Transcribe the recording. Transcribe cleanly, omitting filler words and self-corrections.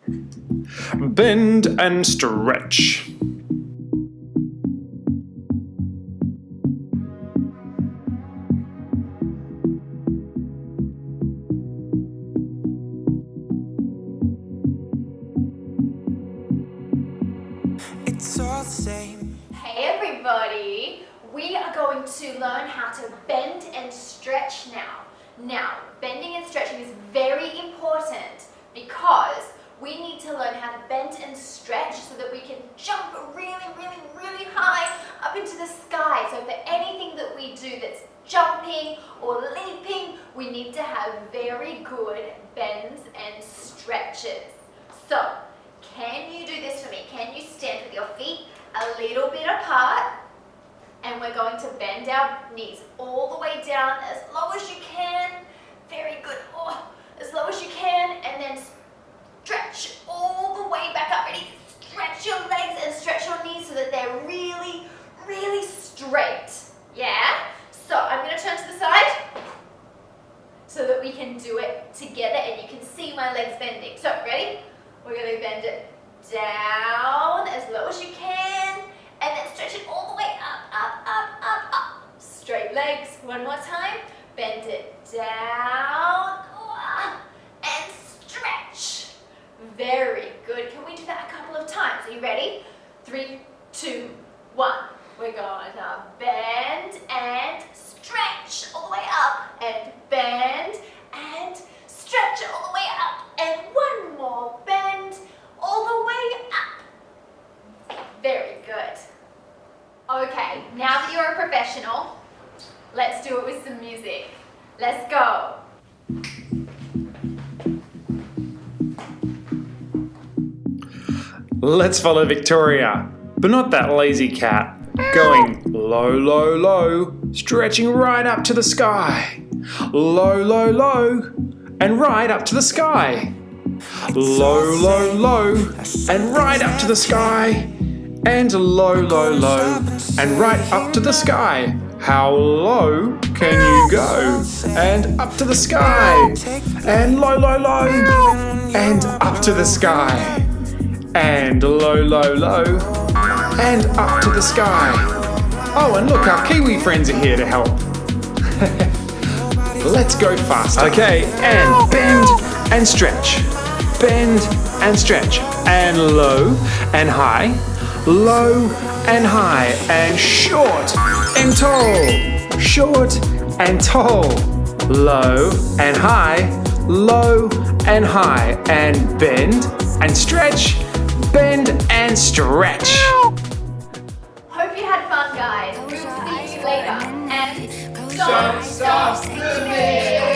Bend and stretch. It's all the same. Hey everybody, we are going to learn how to bend and stretch now. Now, bending and stretching is very important because we need to learn how to bend and stretch so that we can jump really, really, really high up into the sky. So for anything that we do that's jumping or leaping, we need to have very good bends and stretches. So, can you do this for me? Can you stand with your feet a little bit apart? And we're going to bend our knees all the way down as low as you can. Very good. Oh, as low as you can. And then stretch all the way back up. Ready? Stretch your legs and stretch your knees so that they're really, really straight. Yeah? So I'm going to turn to the side so that we can do it together and you can see my legs bending. So, ready? We're going to bend it down as low as you can, and then stretch it all the way up, up, up, up, up. Straight legs. One more time. Bend it down, and stretch. Very good. Can we do that a couple of times? Are you ready? 3, 2, 1. We're going to bend and stretch all the way up, and bend and stretch it all the way up, and one more bend all the way up. Very good. Okay, now that you're a professional, let's do it with some music. Let's go. Let's follow Victoria, but not that lazy cat. Going low, low, low, stretching right up to the sky. Low, low, low, and right up to the sky. Low, low, low, and right up to the sky. And low, low, low, and right up to the sky. How low can you go? And up to the sky. And low, low, low, and up to the sky. And low, low, low, and up to the sky. Oh, and look, our Kiwi friends are here to help. Let's go faster. Okay, and bend and stretch. Bend and stretch. And low and high. Low and high. And short and tall. Short and tall. Low and high. Low and high. And bend and stretch. Bend and stretch. Hope you had fun, guys. We'll see you later. And don't stop moving.